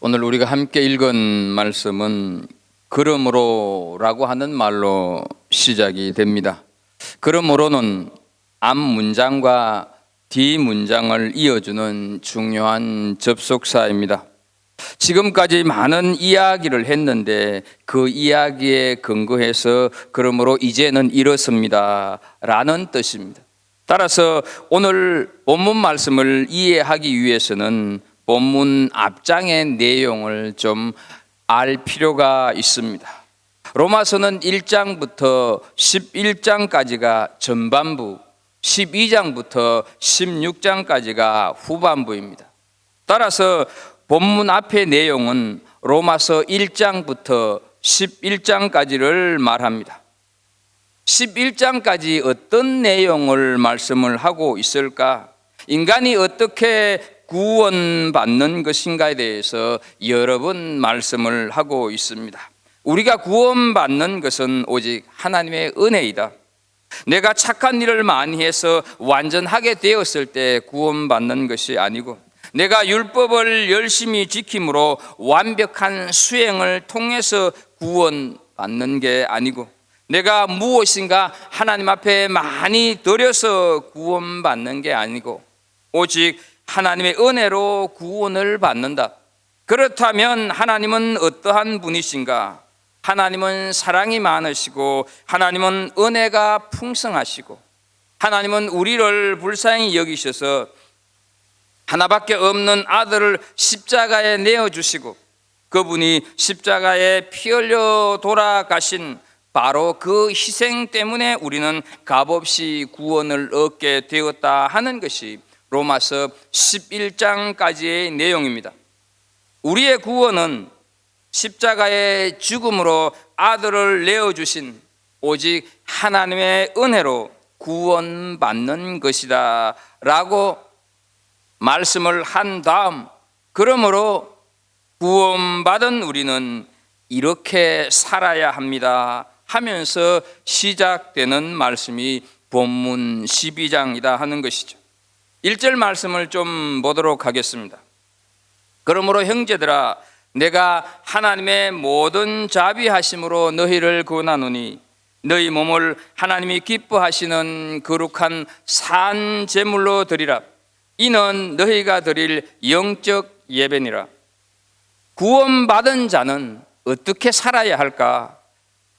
오늘 우리가 함께 읽은 말씀은 그러므로라고 하는 말로 시작이 됩니다. 그러므로는 앞 문장과 뒤 문장을 이어주는 중요한 접속사입니다. 지금까지 많은 이야기를 했는데 그 이야기에 근거해서 그러므로 이제는 이렇습니다 라는 뜻입니다. 따라서 오늘 본문 말씀을 이해하기 위해서는 본문 앞장의 내용을 좀 알 필요가 있습니다. 로마서는 1장부터 11장까지가 전반부, 12장부터 16장까지가 후반부입니다. 따라서 본문 앞의 내용은 로마서 1장부터 11장까지를 말합니다. 11장까지 어떤 내용을 말씀을 하고 있을까? 인간이 어떻게 구원받는 것인가에 대해서 여러 번 말씀을 하고 있습니다. 우리가 구원받는 것은 오직 하나님의 은혜이다. 내가 착한 일을 많이 해서 완전하게 되었을 때 구원받는 것이 아니고, 내가 율법을 열심히 지킴으로 완벽한 수행을 통해서 구원받는 게 아니고, 내가 무엇인가 하나님 앞에 많이 드려서 구원받는 게 아니고, 오직 하나님의 은혜로 구원을 받는다. 그렇다면 하나님은 어떠한 분이신가? 하나님은 사랑이 많으시고, 하나님은 은혜가 풍성하시고, 하나님은 우리를 불쌍히 여기셔서 하나밖에 없는 아들을 십자가에 내어주시고, 그분이 십자가에 피 흘려 돌아가신 바로 그 희생 때문에 우리는 값없이 구원을 얻게 되었다 하는 것이 로마서 11장까지의 내용입니다. 우리의 구원은 십자가의 죽음으로 아들을 내어주신 오직 하나님의 은혜로 구원받는 것이다 라고 말씀을 한 다음, 그러므로 구원받은 우리는 이렇게 살아야 합니다 하면서 시작되는 말씀이 본문 12장이다 하는 것이죠. 1절 말씀을 좀 보도록 하겠습니다. 그러므로 형제들아, 내가 하나님의 모든 자비하심으로 너희를 구원하노니 너희 몸을 하나님이 기뻐하시는 거룩한 산 제물로 드리라. 이는 너희가 드릴 영적 예배니라. 구원받은 자는 어떻게 살아야 할까?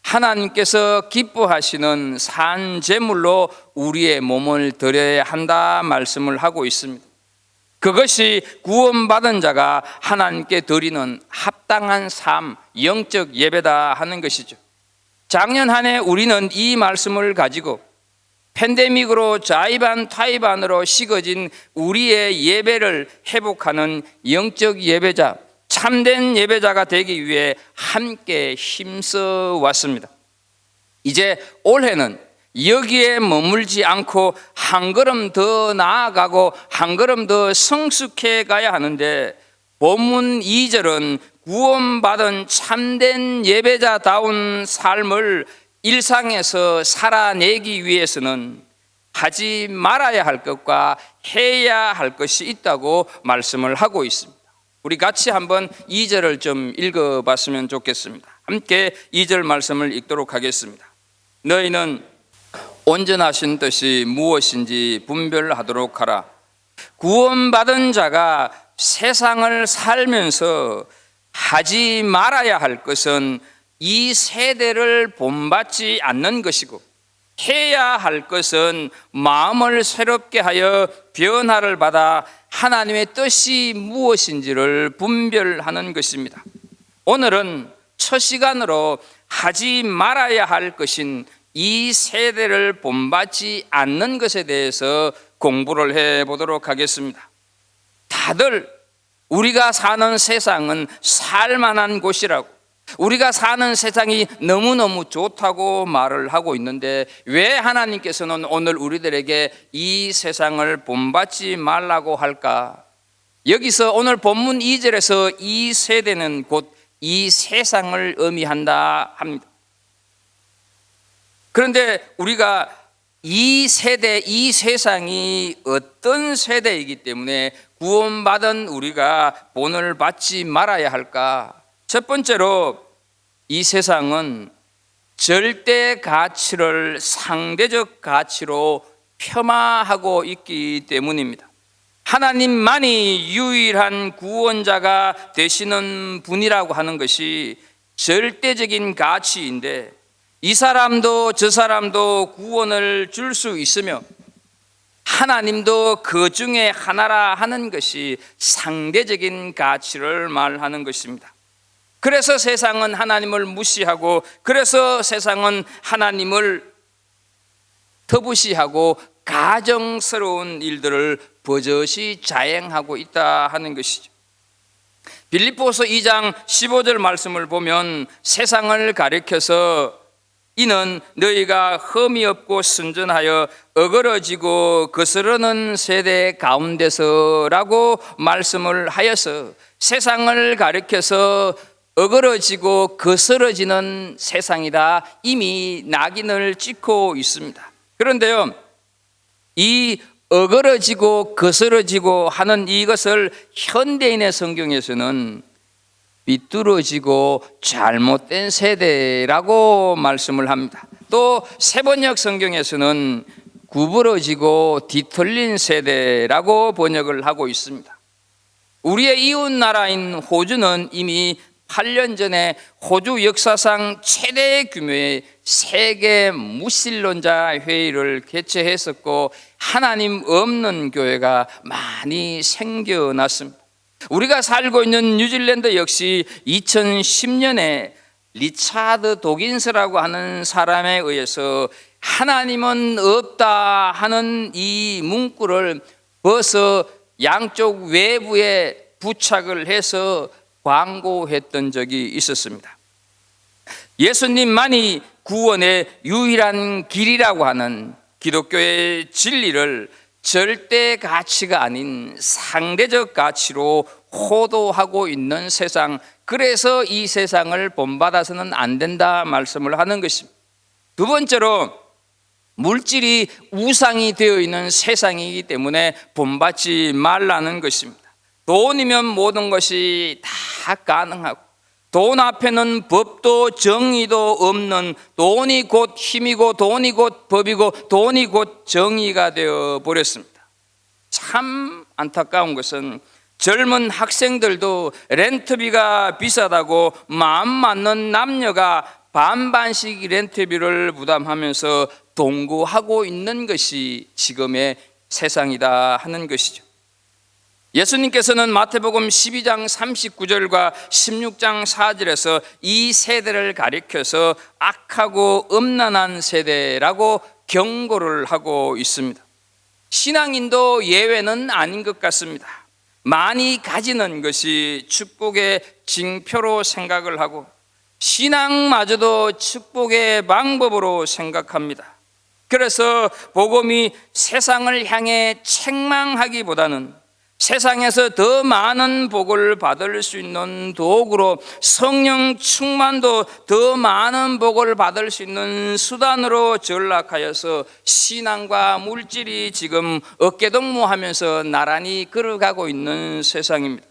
하나님께서 기뻐하시는 산 제물로 우리의 몸을 드려야 한다 말씀을 하고 있습니다. 그것이 구원받은 자가 하나님께 드리는 합당한 삶, 영적 예배다 하는 것이죠. 작년 한 해 우리는 이 말씀을 가지고 팬데믹으로 자의반 타의반으로 식어진 우리의 예배를 회복하는 영적 예배자, 참된 예배자가 되기 위해 함께 힘써 왔습니다. 이제 올해는 여기에 머물지 않고 한 걸음 더 나아가고 한 걸음 더 성숙해 가야 하는데, 본문 2절은 구원받은 참된 예배자다운 삶을 일상에서 살아내기 위해서는 하지 말아야 할 것과 해야 할 것이 있다고 말씀을 하고 있습니다. 우리 같이 한번 2절을 좀 읽어봤으면 좋겠습니다. 함께 2절 말씀을 읽도록 하겠습니다. 너희는 온전하신 뜻이 무엇인지 분별하도록 하라. 구원받은 자가 세상을 살면서 하지 말아야 할 것은 이 세대를 본받지 않는 것이고, 해야 할 것은 마음을 새롭게 하여 변화를 받아 하나님의 뜻이 무엇인지를 분별하는 것입니다. 오늘은 첫 시간으로 하지 말아야 할 것인 이 세대를 본받지 않는 것에 대해서 공부를 해보도록 하겠습니다. 다들 우리가 사는 세상은 살만한 곳이라고, 우리가 사는 세상이 너무너무 좋다고 말을 하고 있는데, 왜 하나님께서는 오늘 우리들에게 이 세상을 본받지 말라고 할까? 여기서 오늘 본문 2절에서 이 세대는 곧 이 세상을 의미한다 합니다. 그런데 우리가 이 세대, 이 세상이 어떤 세대이기 때문에 구원받은 우리가 본을 받지 말아야 할까? 첫 번째로 이 세상은 절대 가치를 상대적 가치로 폄하하고 있기 때문입니다. 하나님만이 유일한 구원자가 되시는 분이라고 하는 것이 절대적인 가치인데, 이 사람도 저 사람도 구원을 줄 수 있으며 하나님도 그 중에 하나라 하는 것이 상대적인 가치를 말하는 것입니다. 그래서 세상은 하나님을 무시하고, 그래서 세상은 하나님을 터부시하고 가정스러운 일들을 버젓이 자행하고 있다 하는 것이죠. 빌립보서 2장 15절 말씀을 보면 세상을 가리켜서 이는 너희가 흠이 없고 순전하여 어그러지고 거스르는 세대 가운데서라고 말씀을 하여서 세상을 가리켜서 어그러지고 거스러지는 세상이다 이미 낙인을 찍고 있습니다. 그런데요, 이 어그러지고 거스러지고 하는 이것을 현대인의 성경에서는 비뚤어지고 잘못된 세대라고 말씀을 합니다. 또 세번역 성경에서는 구부러지고 뒤틀린 세대라고 번역을 하고 있습니다. 우리의 이웃 나라인 호주는 이미 8년 전에 호주 역사상 최대 규모의 세계 무신론자 회의를 개최했었고, 하나님 없는 교회가 많이 생겨났습니다. 우리가 살고 있는 뉴질랜드 역시 2010년에 리차드 도긴스라고 하는 사람에 의해서 하나님은 없다 하는 이 문구를 벗어 양쪽 외부에 부착을 해서 광고했던 적이 있었습니다. 예수님만이 구원의 유일한 길이라고 하는 기독교의 진리를 절대 가치가 아닌 상대적 가치로 호도하고 있는 세상, 그래서 이 세상을 본받아서는 안 된다 말씀을 하는 것입니다. 두 번째로 물질이 우상이 되어 있는 세상이기 때문에 본받지 말라는 것입니다. 돈이면 모든 것이 다 가능하고, 돈 앞에는 법도 정의도 없는, 돈이 곧 힘이고 돈이 곧 법이고 돈이 곧 정의가 되어 버렸습니다. 참 안타까운 것은 젊은 학생들도 렌트비가 비싸다고 마음 맞는 남녀가 반반씩 렌트비를 부담하면서 동거하고 있는 것이 지금의 세상이다 하는 것이죠. 예수님께서는 마태복음 12장 39절과 16장 4절에서 이 세대를 가리켜서 악하고 음란한 세대라고 경고를 하고 있습니다. 신앙인도 예외는 아닌 것 같습니다. 많이 가지는 것이 축복의 징표로 생각을 하고, 신앙마저도 축복의 방법으로 생각합니다. 그래서 복음이 세상을 향해 책망하기보다는 세상에서 더 많은 복을 받을 수 있는 도구로, 성령 충만도 더 많은 복을 받을 수 있는 수단으로 전락하여서 신앙과 물질이 지금 어깨동무하면서 나란히 걸어가고 있는 세상입니다.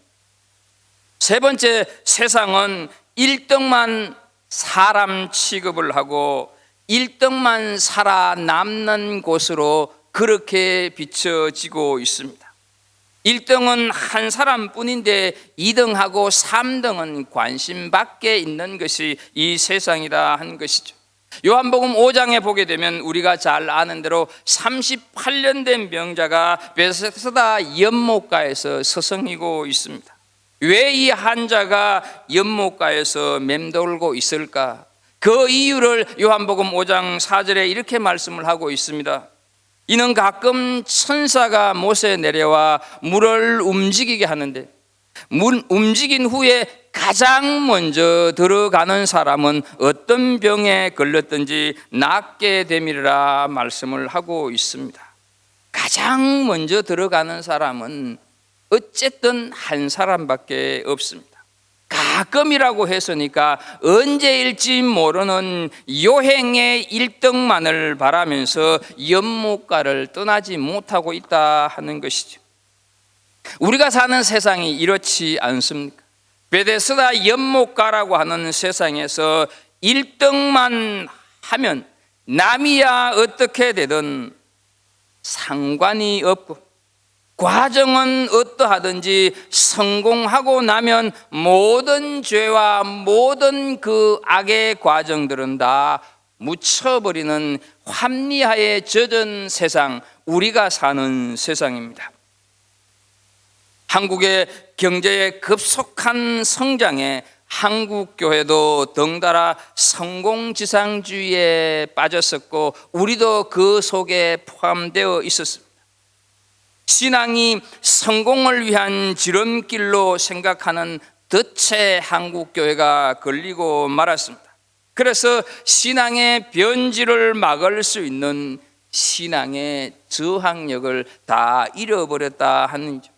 세 번째, 세상은 1등만 사람 취급을 하고 1등만 살아남는 곳으로 그렇게 비춰지고 있습니다. 1등은 한 사람뿐인데 2등하고 3등은 관심 밖에 있는 것이 이 세상이다 한 것이죠. 요한복음 5장에 보게 되면 우리가 잘 아는 대로 38년 된 병자가 베세스다 연못가에서 서성이고 있습니다. 왜 이 환자가 연못가에서 맴돌고 있을까? 그 이유를 요한복음 5장 4절에 이렇게 말씀을 하고 있습니다. 이는 가끔 천사가 못에 내려와 물을 움직이게 하는데, 물 움직인 후에 가장 먼저 들어가는 사람은 어떤 병에 걸렸든지 낫게 됨이라 말씀을 하고 있습니다. 가장 먼저 들어가는 사람은 어쨌든 한 사람밖에 없습니다. 가끔이라고 했으니까 언제일지 모르는 요행의 1등만을 바라면서 연못가를 떠나지 못하고 있다 하는 것이죠. 우리가 사는 세상이 이렇지 않습니까? 베데스다 연못가라고 하는 세상에서 1등만 하면 남이야 어떻게 되든 상관이 없고, 과정은 어떠하든지 성공하고 나면 모든 죄와 모든 그 악의 과정들은 다 묻혀버리는 환미하에 젖은 세상, 우리가 사는 세상입니다. 한국의 경제의 급속한 성장에 한국 교회도 덩달아 성공지상주의에 빠졌었고, 우리도 그 속에 포함되어 있었습니다. 신앙이 성공을 위한 지름길로 생각하는 덫에 한국 교회가 걸리고 말았습니다. 그래서 신앙의 변질을 막을 수 있는 신앙의 저항력을 다 잃어버렸다 하는 점.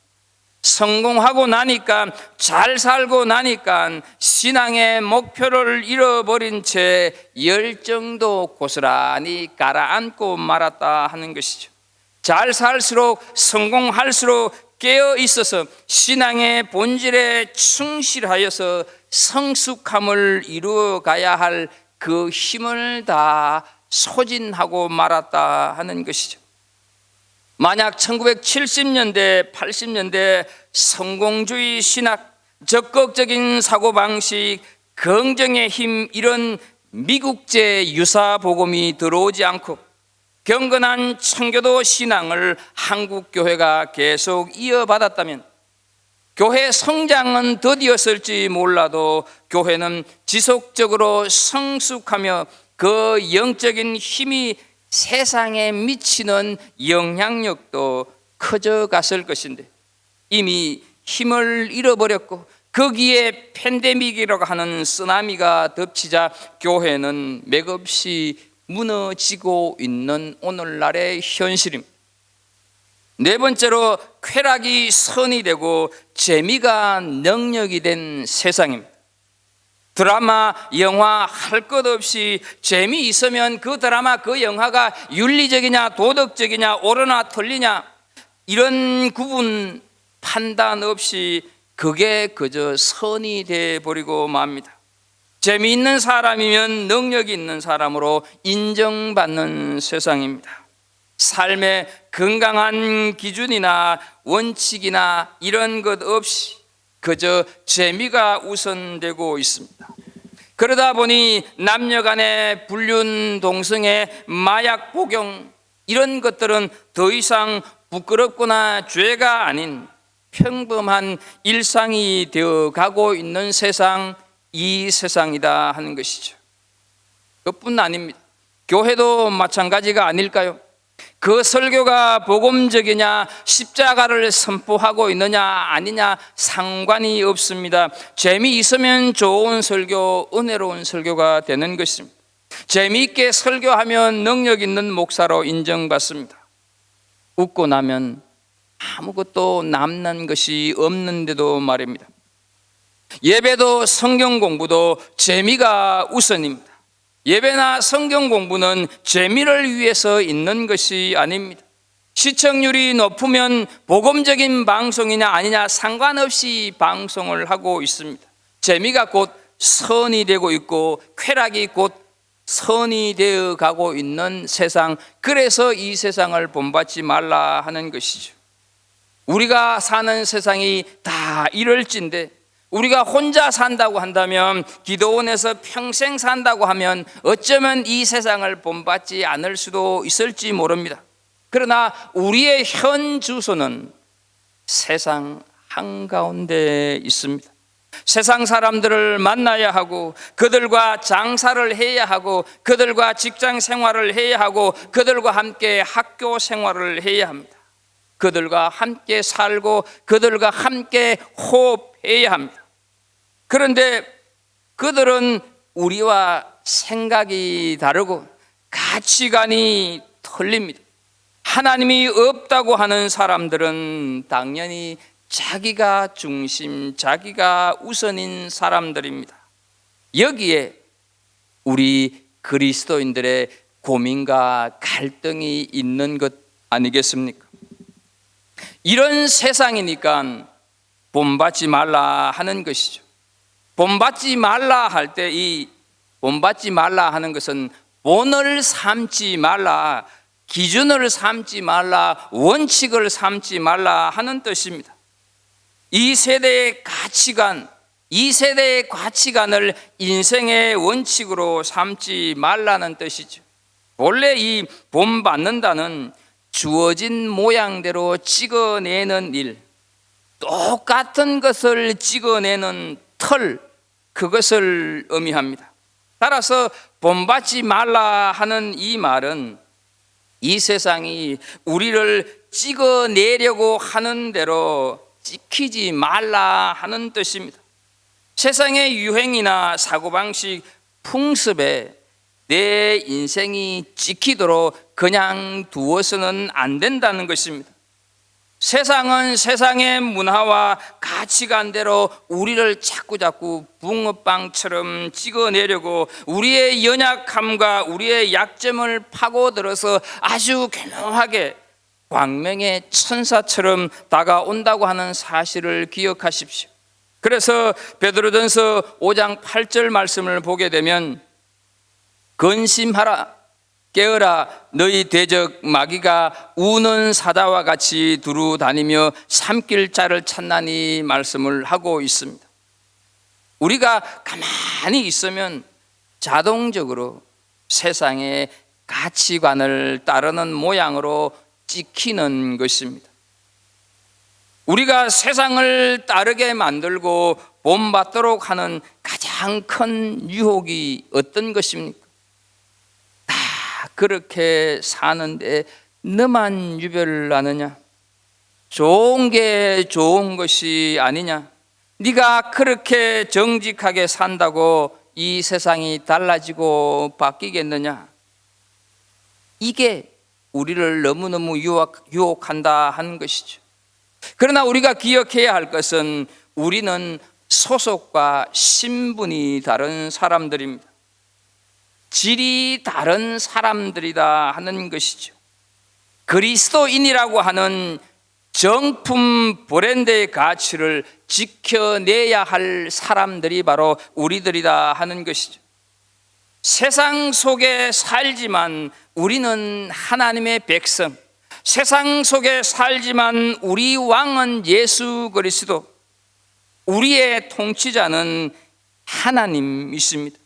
성공하고 나니까, 잘 살고 나니까 신앙의 목표를 잃어버린 채 열정도 고스란히 가라앉고 말았다 하는 것이죠. 잘 살수록, 성공할수록 깨어 있어서 신앙의 본질에 충실하여서 성숙함을 이루어가야 할 그 힘을 다 소진하고 말았다 하는 것이죠. 만약 1970년대, 80년대 성공주의 신학, 적극적인 사고방식, 긍정의 힘, 이런 미국제 유사복음이 들어오지 않고 경건한 청교도 신앙을 한국 교회가 계속 이어받았다면, 교회 성장은 더디었을지 몰라도 교회는 지속적으로 성숙하며 그 영적인 힘이 세상에 미치는 영향력도 커져갔을 것인데, 이미 힘을 잃어버렸고 거기에 팬데믹이라고 하는 쓰나미가 덮치자 교회는 맥없이 무너지고 있는 오늘날의 현실입니다. 네 번째로, 쾌락이 선이 되고 재미가 능력이 된 세상입니다. 드라마, 영화 할 것 없이 재미있으면 그 드라마, 그 영화가 윤리적이냐 도덕적이냐 옳으나 틀리냐 이런 구분 판단 없이 그게 그저 선이 돼버리고 맙니다. 재미있는 사람이면 능력이 있는 사람으로 인정받는 세상입니다. 삶의 건강한 기준이나 원칙이나 이런 것 없이 그저 재미가 우선되고 있습니다. 그러다 보니 남녀 간의 불륜, 동성애, 마약 복용 이런 것들은 더 이상 부끄럽거나 죄가 아닌 평범한 일상이 되어가고 있는 세상, 이 세상이다 하는 것이죠. 그뿐 아닙니다. 교회도 마찬가지가 아닐까요? 그 설교가 복음적이냐, 십자가를 선포하고 있느냐 아니냐 상관이 없습니다. 재미있으면 좋은 설교, 은혜로운 설교가 되는 것입니다. 재미있게 설교하면 능력 있는 목사로 인정받습니다. 웃고 나면 아무것도 남는 것이 없는데도 말입니다. 예배도 성경 공부도 재미가 우선입니다. 예배나 성경 공부는 재미를 위해서 있는 것이 아닙니다. 시청률이 높으면 복음적인 방송이냐 아니냐 상관없이 방송을 하고 있습니다. 재미가 곧 선이 되고 있고 쾌락이 곧 선이 되어 가고 있는 세상, 그래서 이 세상을 본받지 말라 하는 것이죠. 우리가 사는 세상이 다 이럴진데, 우리가 혼자 산다고 한다면, 기도원에서 평생 산다고 하면 어쩌면 이 세상을 본받지 않을 수도 있을지 모릅니다. 그러나 우리의 현 주소는 세상 한가운데 있습니다. 세상 사람들을 만나야 하고, 그들과 장사를 해야 하고, 그들과 직장 생활을 해야 하고, 그들과 함께 학교 생활을 해야 합니다. 그들과 함께 살고 그들과 함께 호흡해야 합니다. 그런데 그들은 우리와 생각이 다르고 가치관이 틀립니다. 하나님이 없다고 하는 사람들은 당연히 자기가 중심, 자기가 우선인 사람들입니다. 여기에 우리 그리스도인들의 고민과 갈등이 있는 것 아니겠습니까? 이런 세상이니까 본받지 말라 하는 것이죠. 본받지 말라 할 때 이 본받지 말라 하는 것은 본을 삼지 말라, 기준을 삼지 말라, 원칙을 삼지 말라 하는 뜻입니다. 이 세대의 가치관, 이 세대의 가치관을 인생의 원칙으로 삼지 말라는 뜻이죠. 원래 이 본받는다는 주어진 모양대로 찍어내는 일, 똑같은 것을 찍어내는 틀, 그것을 의미합니다. 따라서 본받지 말라 하는 이 말은 이 세상이 우리를 찍어내려고 하는 대로 지키지 말라 하는 뜻입니다. 세상의 유행이나 사고방식, 풍습에 내 인생이 찍히도록 그냥 두어서는 안 된다는 것입니다. 세상은 세상의 문화와 가치관대로 우리를 자꾸자꾸 붕어빵처럼 찍어내려고 우리의 연약함과 우리의 약점을 파고들어서 아주 교묘하게 광명의 천사처럼 다가온다고 하는 사실을 기억하십시오. 그래서 베드로전서 5장 8절 말씀을 보게 되면 근심하라, 깨어라, 너희 대적 마귀가 우는 사자와 같이 두루 다니며 삼킬 자를 찾나니 말씀을 하고 있습니다. 우리가 가만히 있으면 자동적으로 세상의 가치관을 따르는 모양으로 찍히는 것입니다. 우리가 세상을 따르게 만들고 본받도록 하는 가장 큰 유혹이 어떤 것입니까? 그렇게 사는데 너만 유별을 아느냐? 좋은 게 좋은 것이 아니냐? 네가 그렇게 정직하게 산다고 이 세상이 달라지고 바뀌겠느냐? 이게 우리를 너무너무 유혹한다 하는 것이죠. 그러나 우리가 기억해야 할 것은 우리는 소속과 신분이 다른 사람들입니다. 질이 다른 사람들이다 하는 것이죠. 그리스도인이라고 하는 정품 브랜드의 가치를 지켜내야 할 사람들이 바로 우리들이다 하는 것이죠. 세상 속에 살지만 우리는 하나님의 백성, 세상 속에 살지만 우리 왕은 예수 그리스도, 우리의 통치자는 하나님이십니다.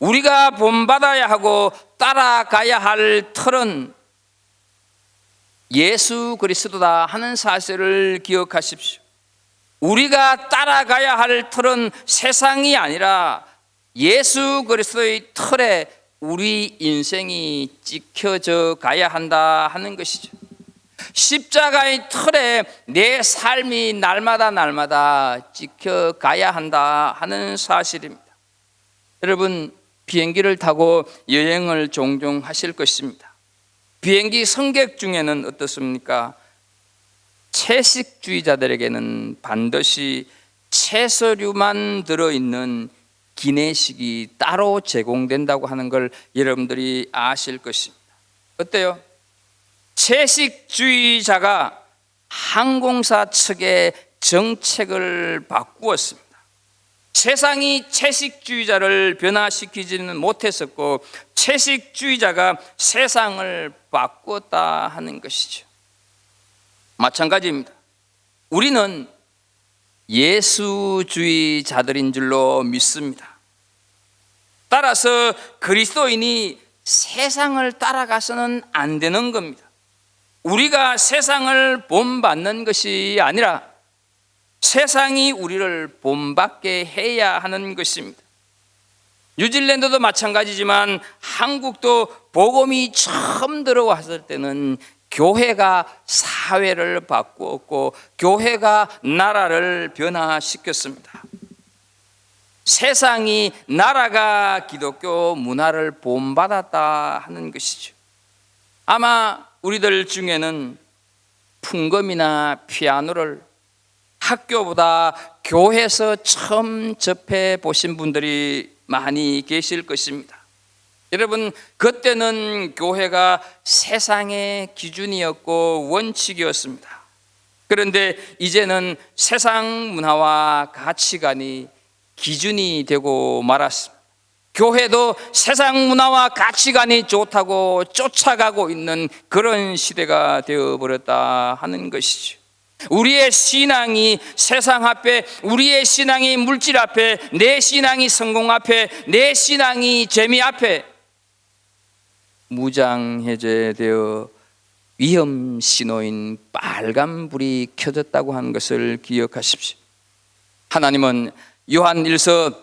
우리가 본받아야 하고 따라가야 할 틀은 예수 그리스도다 하는 사실을 기억하십시오. 우리가 따라가야 할 틀은 세상이 아니라 예수 그리스도의 틀에 우리 인생이 찍혀져 가야 한다 하는 것이죠. 십자가의 틀에 내 삶이 날마다 찍혀가야 한다 하는 사실입니다. 여러분, 비행기를 타고 여행을 종종 하실 것입니다. 비행기 승객 중에는 어떻습니까? 채식주의자들에게는 반드시 채소류만 들어있는 기내식이 따로 제공된다고 하는 걸 여러분들이 아실 것입니다. 어때요? 채식주의자가 항공사 측의 정책을 바꾸었습니다. 세상이 채식주의자를 변화시키지는 못했었고 채식주의자가 세상을 바꾸었다 하는 것이죠. 마찬가지입니다. 우리는 예수주의자들인 줄로 믿습니다. 따라서 그리스도인이 세상을 따라가서는 안 되는 겁니다. 우리가 세상을 본받는 것이 아니라 세상이 우리를 본받게 해야 하는 것입니다. 뉴질랜드도 마찬가지지만 한국도 복음이 처음 들어왔을 때는 교회가 사회를 바꾸었고 교회가 나라를 변화시켰습니다. 세상이 나라가 기독교 문화를 본받았다 하는 것이죠. 아마 우리들 중에는 풍금이나 피아노를 학교보다 교회에서 처음 접해 보신 분들이 많이 계실 것입니다. 여러분, 그때는 교회가 세상의 기준이었고 원칙이었습니다. 그런데 이제는 세상 문화와 가치관이 기준이 되고 말았습니다. 교회도 세상 문화와 가치관이 좋다고 쫓아가고 있는 그런 시대가 되어버렸다 하는 것이죠. 우리의 신앙이 세상 앞에, 우리의 신앙이 물질 앞에, 내 신앙이 성공 앞에, 내 신앙이 재미 앞에 무장해제되어 위험 신호인 빨간불이 켜졌다고 하는 것을 기억하십시오. 하나님은 요한 1서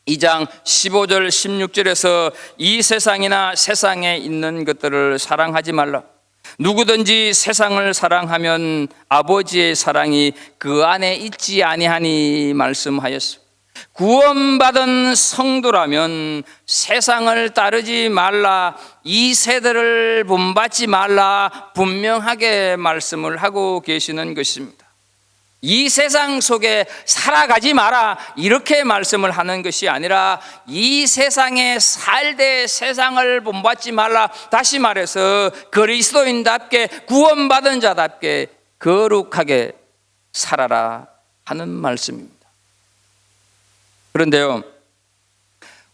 2장 15절 16절에서 이 세상이나 세상에 있는 것들을 사랑하지 말라. 누구든지 세상을 사랑하면 아버지의 사랑이 그 안에 있지 아니하니 말씀하였소. 구원받은 성도라면 세상을 따르지 말라, 이 세대를 본받지 말라 분명하게 말씀을 하고 계시는 것입니다. 이 세상 속에 살아가지 마라 이렇게 말씀을 하는 것이 아니라 이 세상에 살되 세상을 본받지 말라, 다시 말해서 그리스도인답게 구원받은 자답게 거룩하게 살아라 하는 말씀입니다. 그런데요,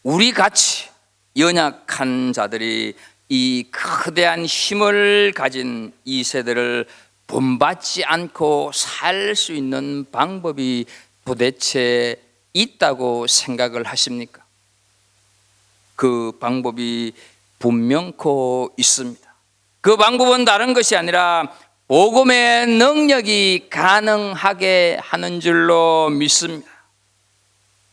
우리 같이 연약한 자들이 이 거대한 힘을 가진 이 세대를 본받지 않고 살 수 있는 방법이 도대체 있다고 생각을 하십니까? 그 방법이 분명코 있습니다. 그 방법은 다른 것이 아니라 복음의 능력이 가능하게 하는 줄로 믿습니다.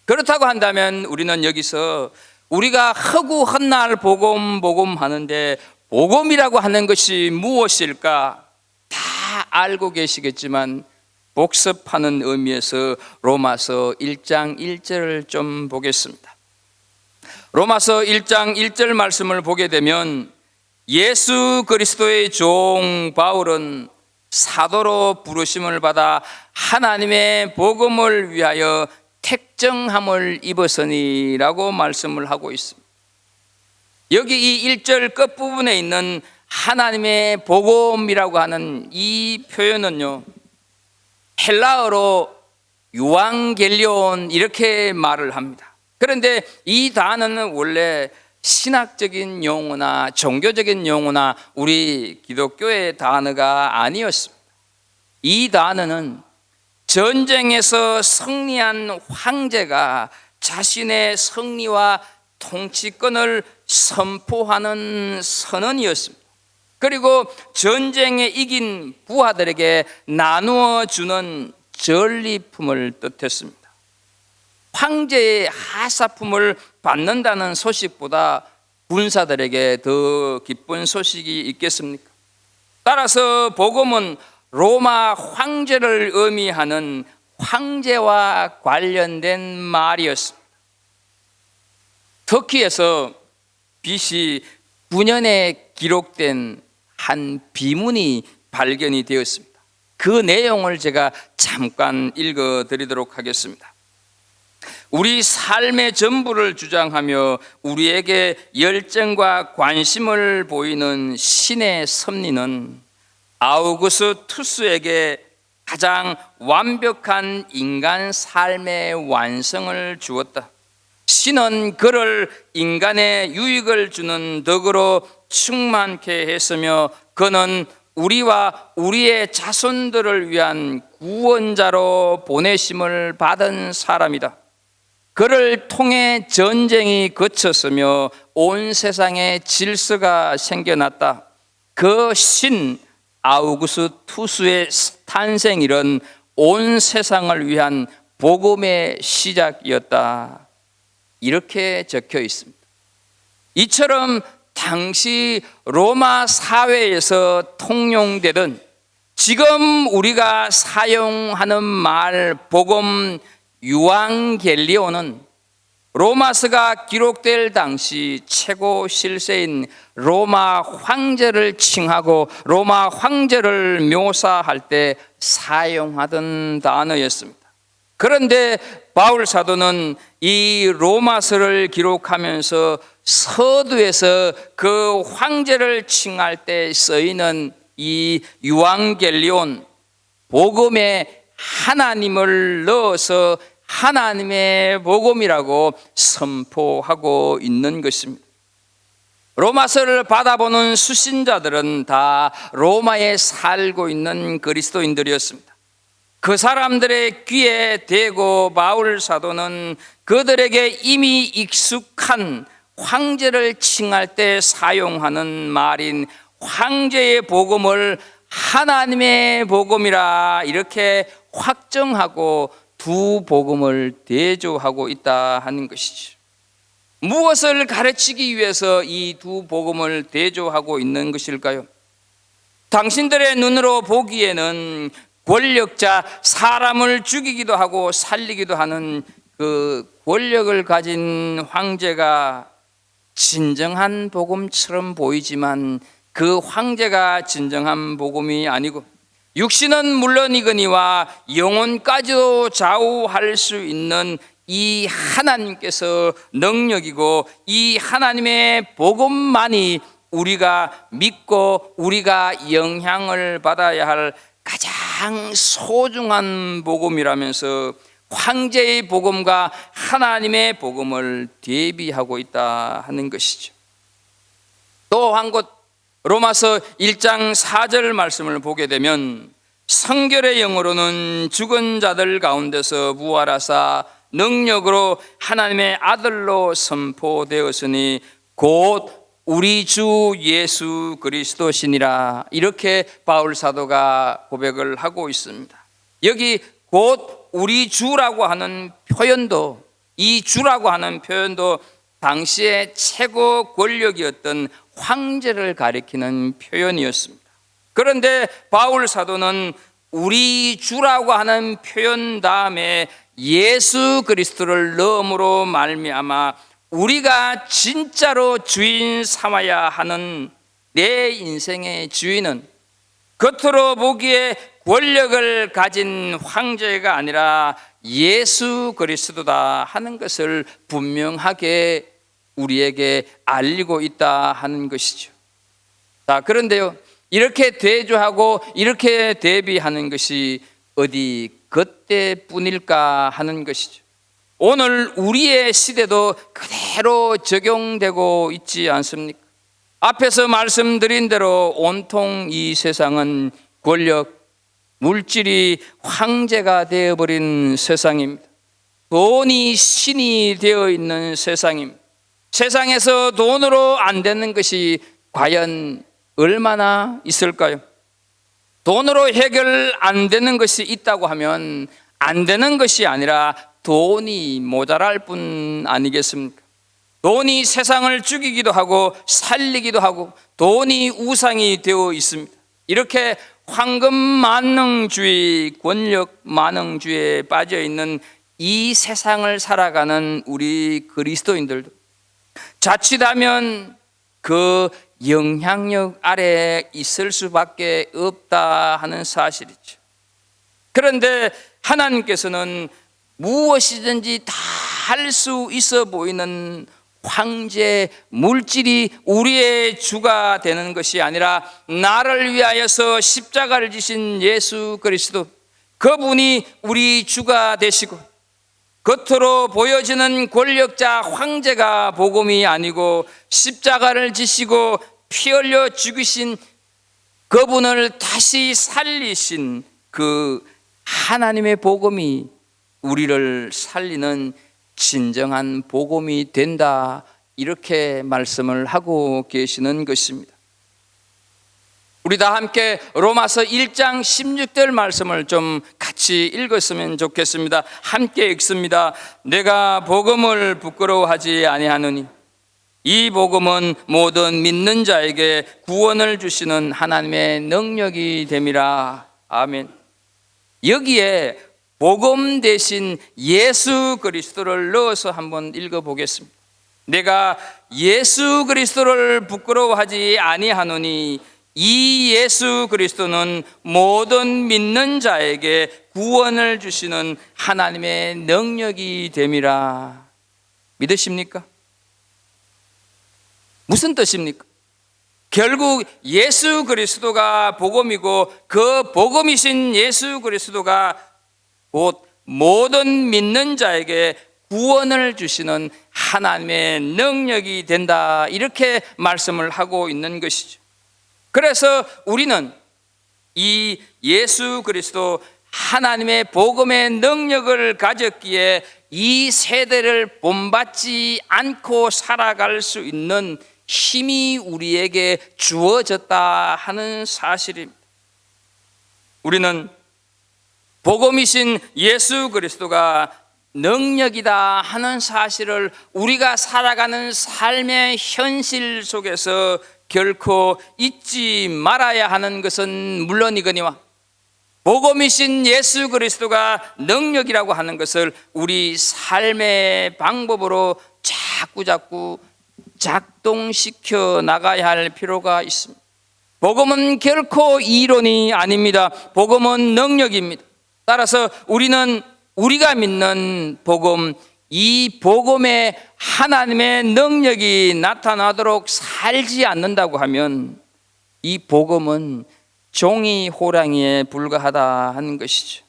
그렇다고 한다면 우리는 여기서 우리가 허구헌날 복음 하는데 복음이라고 하는 것이 무엇일까 다 알고 계시겠지만 복습하는 의미에서 로마서 1장 1절을 좀 보겠습니다. 로마서 1장 1절 말씀을 보게 되면 예수 그리스도의 종 바울은 사도로 부르심을 받아 하나님의 복음을 위하여 택정함을 입었으니라고 말씀을 하고 있습니다. 여기 이 1절 끝부분에 있는 하나님의 복음이라고 하는 이 표현은요, 헬라어로 유앙겔리온 이렇게 말을 합니다. 그런데 이 단어는 원래 신학적인 용어나 종교적인 용어나 우리 기독교의 단어가 아니었습니다. 이 단어는 전쟁에서 승리한 황제가 자신의 승리와 통치권을 선포하는 선언이었습니다. 그리고 전쟁에 이긴 부하들에게 나누어 주는 전리품을 뜻했습니다. 황제의 하사품을 받는다는 소식보다 군사들에게 더 기쁜 소식이 있겠습니까? 따라서 복음은 로마 황제를 의미하는 황제와 관련된 말이었습니다. 터키에서 BC 9년에 기록된 한 비문이 발견이 되었습니다. 그 내용을 제가 잠깐 읽어드리도록 하겠습니다. 우리 삶의 전부를 주장하며 우리에게 열정과 관심을 보이는 신의 섭리는 아우구스투스에게 가장 완벽한 인간 삶의 완성을 주었다. 신은 그를 인간의 유익을 주는 덕으로 충만케 했으며 그는 우리와 우리의 자손들을 위한 구원자로 보내심을 받은 사람이다. 그를 통해 전쟁이 그쳤으며 온 세상에 질서가 생겨났다. 그 신 아우구스투스의 탄생일은 온 세상을 위한 복음의 시작이었다. 이렇게 적혀 있습니다. 이처럼 당시 로마 사회에서 통용되던 지금 우리가 사용하는 말 복음 유앙겔리온은 로마서가 기록될 당시 최고 실세인 로마 황제를 칭하고 로마 황제를 묘사할 때 사용하던 단어였습니다. 그런데 바울 사도는 이 로마서를 기록하면서 서두에서 그 황제를 칭할 때 쓰이는 이 유앙겔리온 복음에 하나님을 넣어서 하나님의 복음이라고 선포하고 있는 것입니다. 로마서를 받아보는 수신자들은 다 로마에 살고 있는 그리스도인들이었습니다. 그 사람들의 귀에 대고 바울 사도는 그들에게 이미 익숙한 황제를 칭할 때 사용하는 말인 황제의 복음을 하나님의 복음이라 이렇게 확정하고 두 복음을 대조하고 있다 하는 것이죠. 무엇을 가르치기 위해서 이 두 복음을 대조하고 있는 것일까요? 당신들의 눈으로 보기에는 권력자, 사람을 죽이기도 하고 살리기도 하는 그 권력을 가진 황제가 진정한 복음처럼 보이지만 그 황제가 진정한 복음이 아니고 육신은 물론이거니와 영혼까지도 좌우할 수 있는 이 하나님께서 능력이고 이 하나님의 복음만이 우리가 믿고 우리가 영향을 받아야 할 가장 소중한 복음이라면서 황제의 복음과 하나님의 복음을 대비하고 있다 하는 것이죠. 또 한 곳 로마서 1장 4절 말씀을 보게 되면 성결의 영으로는 죽은 자들 가운데서 부활하사 능력으로 하나님의 아들로 선포되었으니 곧 우리 주 예수 그리스도시니라 이렇게 바울 사도가 고백을 하고 있습니다. 여기 곧 우리 주라고 하는 표현도 이 주라고 하는 표현도 당시의 최고 권력이었던 황제를 가리키는 표현이었습니다. 그런데 바울 사도는 우리 주라고 하는 표현 다음에 예수 그리스도를 넣음으로 말미암아 우리가 진짜로 주인 삼아야 하는 내 인생의 주인은 겉으로 보기에 권력을 가진 황제가 아니라 예수 그리스도다 하는 것을 분명하게 우리에게 알리고 있다 하는 것이죠. 자, 그런데요, 이렇게 대조하고 이렇게 대비하는 것이 어디 그때뿐일까 하는 것이죠. 오늘 우리의 시대도 그대로 적용되고 있지 않습니까? 앞에서 말씀드린 대로 온통 이 세상은 권력, 물질이 황제가 되어버린 세상입니다. 돈이 신이 되어 있는 세상입니다. 세상에서 돈으로 안 되는 것이 과연 얼마나 있을까요? 돈으로 해결 안 되는 것이 있다고 하면 안 되는 것이 아니라 돈이 모자랄 뿐 아니겠습니까? 돈이 세상을 죽이기도 하고 살리기도 하고 돈이 우상이 되어 있습니다. 이렇게 황금 만능주의, 권력 만능주의에 빠져 있는 이 세상을 살아가는 우리 그리스도인들도 자칫하면 그 영향력 아래에 있을 수밖에 없다 하는 사실이죠. 그런데 하나님께서는 무엇이든지 다 할 수 있어 보이는 황제 물질이 우리의 주가 되는 것이 아니라 나를 위하여서 십자가를 지신 예수 그리스도, 그분이 우리 주가 되시고 겉으로 보여지는 권력자 황제가 복음이 아니고 십자가를 지시고 피 흘려 죽이신 그분을 다시 살리신 그 하나님의 복음이 우리를 살리는 진정한 복음이 된다, 이렇게 말씀을 하고 계시는 것입니다. 우리 다 함께 로마서 1장 16절 말씀을 좀 같이 읽었으면 좋겠습니다. 함께 읽습니다. 내가 복음을 부끄러워하지 아니하노니 이 복음은 모든 믿는 자에게 구원을 주시는 하나님의 능력이 됨이라. 아멘. 여기에 복음 대신 예수 그리스도를 넣어서 한번 읽어보겠습니다. 내가 예수 그리스도를 부끄러워하지 아니하노니 이 예수 그리스도는 모든 믿는 자에게 구원을 주시는 하나님의 능력이 됨이라. 믿으십니까? 무슨 뜻입니까? 결국 예수 그리스도가 복음이고 그 복음이신 예수 그리스도가 곧 모든 믿는 자에게 구원을 주시는 하나님의 능력이 된다, 이렇게 말씀을 하고 있는 것이죠. 그래서 우리는 이 예수 그리스도 하나님의 복음의 능력을 가졌기에 이 세대를 본받지 않고 살아갈 수 있는 힘이 우리에게 주어졌다 하는 사실입니다. 우리는 복음이신 예수 그리스도가 능력이다 하는 사실을 우리가 살아가는 삶의 현실 속에서 결코 잊지 말아야 하는 것은 물론이거니와, 복음이신 예수 그리스도가 능력이라고 하는 것을 우리 삶의 방법으로 자꾸 작동시켜 나가야 할 필요가 있습니다. 복음은 결코 이론이 아닙니다. 복음은 능력입니다. 따라서 우리가 믿는 복음, 이 복음에 하나님의 능력이 나타나도록 살지 않는다고 하면 이 복음은 종이 호랑이에 불과하다 하는 것이죠.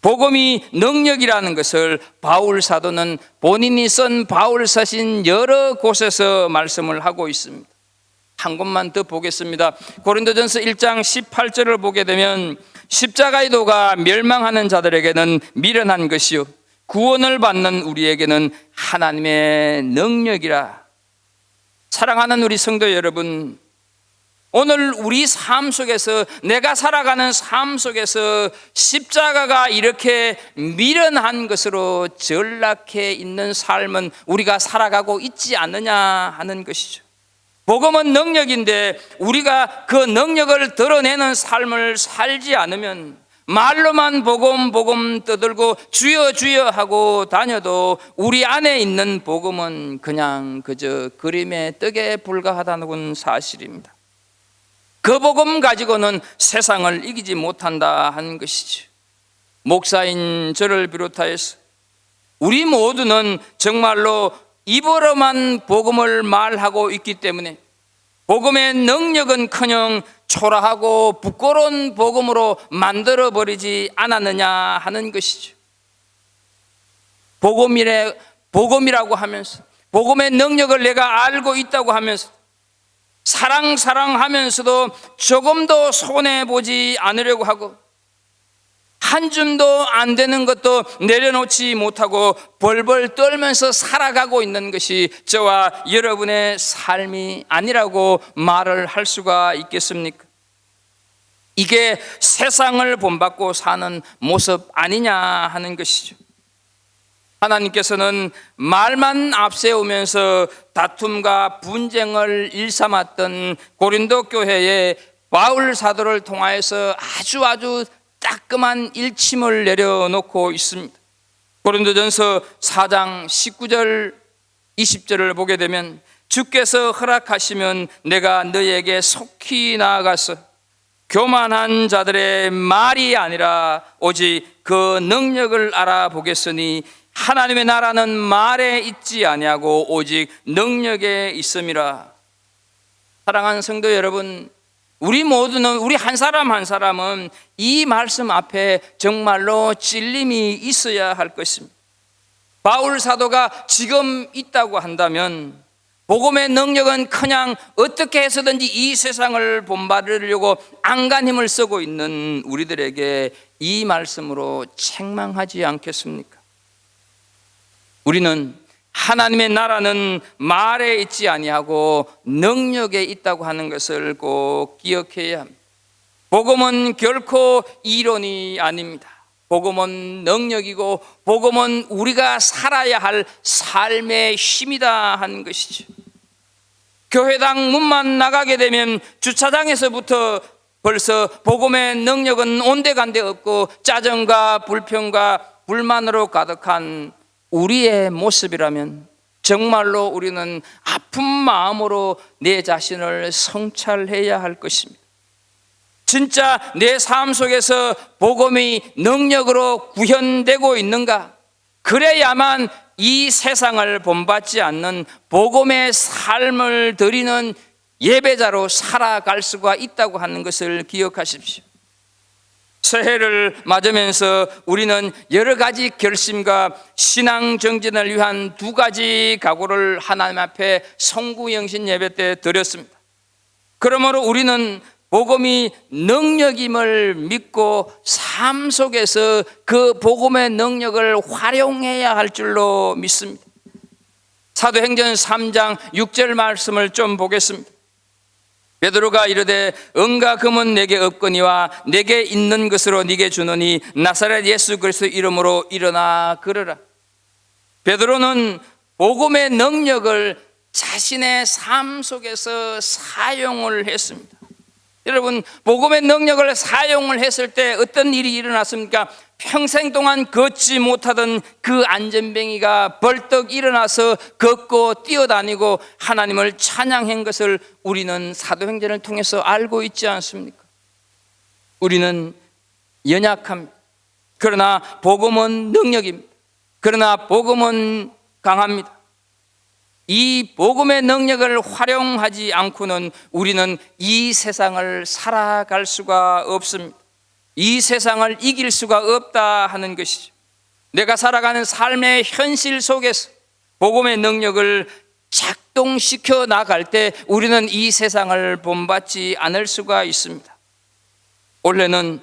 복음이 능력이라는 것을 바울 사도는 본인이 쓴 바울서신 여러 곳에서 말씀을 하고 있습니다. 한 곳만 더 보겠습니다. 고린도전서 1장 18절을 보게 되면 십자가의 도가 멸망하는 자들에게는 미련한 것이요 구원을 받는 우리에게는 하나님의 능력이라. 사랑하는 우리 성도 여러분, 오늘 우리 삶 속에서, 내가 살아가는 삶 속에서 십자가가 이렇게 미련한 것으로 전락해 있는 삶은 우리가 살아가고 있지 않느냐 하는 것이죠. 복음은 능력인데 우리가 그 능력을 드러내는 삶을 살지 않으면 말로만 복음 떠들고 주여 주여 하고 다녀도 우리 안에 있는 복음은 그냥 그저 그림의 떡에 불과하다는 사실입니다. 그 복음 가지고는 세상을 이기지 못한다 하는 것이죠. 목사인 저를 비롯하여서 우리 모두는 정말로 입으로만 복음을 말하고 있기 때문에 복음의 능력은커녕 초라하고 부끄러운 복음으로 만들어버리지 않았느냐 하는 것이죠. 복음이라고 하면서, 복음의 능력을 내가 알고 있다고 하면서, 사랑하면서도 조금도 손해보지 않으려고 하고, 한 줌도 안 되는 것도 내려놓지 못하고 벌벌 떨면서 살아가고 있는 것이 저와 여러분의 삶이 아니라고 말을 할 수가 있겠습니까? 이게 세상을 본받고 사는 모습 아니냐 하는 것이죠. 하나님께서는 말만 앞세우면서 다툼과 분쟁을 일삼았던 고린도 교회에 바울 사도를 통하여서 아주 따끔한 일침을 내려놓고 있습니다. 고린도전서 4장 19절 20절을 보게 되면 주께서 허락하시면 내가 너희에게 속히 나아가서 교만한 자들의 말이 아니라 오직 그 능력을 알아보겠으니 하나님의 나라는 말에 있지 아니하고 오직 능력에 있음이라. 사랑하는 성도 여러분, 우리 모두는, 우리 한 사람은 이 말씀 앞에 정말로 찔림이 있어야 할 것입니다. 바울 사도가 지금 있다고 한다면 복음의 능력은 그냥 어떻게 해서든지 이 세상을 본받으려고 안간 힘을 쓰고 있는 우리들에게 이 말씀으로 책망하지 않겠습니까? 우리는 하나님의 나라는 말에 있지 아니하고 능력에 있다고 하는 것을 꼭 기억해야 합니다. 복음은 결코 이론이 아닙니다. 복음은 능력이고 복음은 우리가 살아야 할 삶의 힘이다 하는 것이죠. 교회당 문만 나가게 되면 주차장에서부터 벌써 복음의 능력은 온데간데 없고 짜증과 불평과 불만으로 가득한 우리의 모습이라면 정말로 우리는 아픈 마음으로 내 자신을 성찰해야 할 것입니다. 진짜 내 삶 속에서 복음이 능력으로 구현되고 있는가? 그래야만 이 세상을 본받지 않는 복음의 삶을 드리는 예배자로 살아갈 수가 있다고 하는 것을 기억하십시오. 새해를 맞으면서 우리는 여러 가지 결심과 신앙 정진을 위한 두 가지 각오를 하나님 앞에 성구영신 예배 때 드렸습니다. 그러므로 우리는 복음이 능력임을 믿고 삶 속에서 그 복음의 능력을 활용해야 할 줄로 믿습니다. 사도행전 3장 6절 말씀을 좀 보겠습니다. 베드로가 이르되 은과 금은 내게 없거니와 내게 있는 것으로 네게 주노니 나사렛 예수 그리스도 이름으로 일어나 걸으라. 베드로는 복음의 능력을 자신의 삶 속에서 사용을 했습니다. 여러분, 복음의 능력을 사용을 했을 때 어떤 일이 일어났습니까? 평생 동안 걷지 못하던 그 안전뱅이가 벌떡 일어나서 걷고 뛰어다니고 하나님을 찬양한 것을 우리는 사도행전을 통해서 알고 있지 않습니까? 우리는 연약합니다. 그러나 복음은 능력입니다. 그러나 복음은 강합니다. 이 복음의 능력을 활용하지 않고는 우리는 이 세상을 살아갈 수가 없습니다. 이 세상을 이길 수가 없다 하는 것이죠. 내가 살아가는 삶의 현실 속에서 복음의 능력을 작동시켜 나갈 때 우리는 이 세상을 본받지 않을 수가 있습니다. 올해는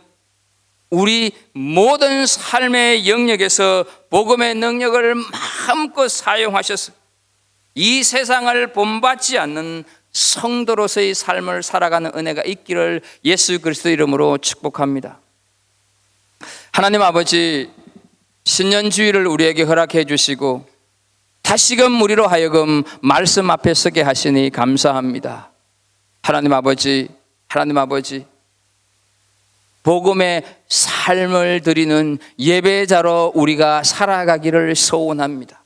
우리 모든 삶의 영역에서 복음의 능력을 마음껏 사용하셔서 이 세상을 본받지 않는 성도로서의 삶을 살아가는 은혜가 있기를 예수 그리스도 이름으로 축복합니다. 하나님 아버지, 신년주의를 우리에게 허락해 주시고 다시금 우리로 하여금 말씀 앞에 서게 하시니 감사합니다. 하나님 아버지, 복음의 삶을 드리는 예배자로 우리가 살아가기를 소원합니다.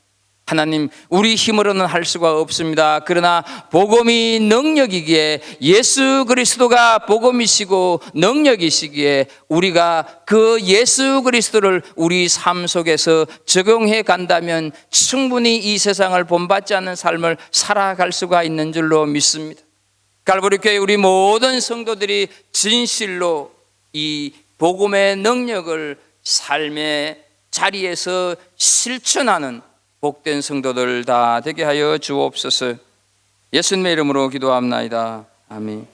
하나님, 우리 힘으로는 할 수가 없습니다. 그러나 복음이 능력이기에, 예수 그리스도가 복음이시고 능력이시기에 우리가 그 예수 그리스도를 우리 삶 속에서 적용해 간다면 충분히 이 세상을 본받지 않는 삶을 살아갈 수가 있는 줄로 믿습니다. 갈보리 교회 우리 모든 성도들이 진실로 이 복음의 능력을 삶의 자리에서 실천하는 복된 성도들 다 되게 하여 주옵소서. 예수님의 이름으로 기도합나이다. 아멘.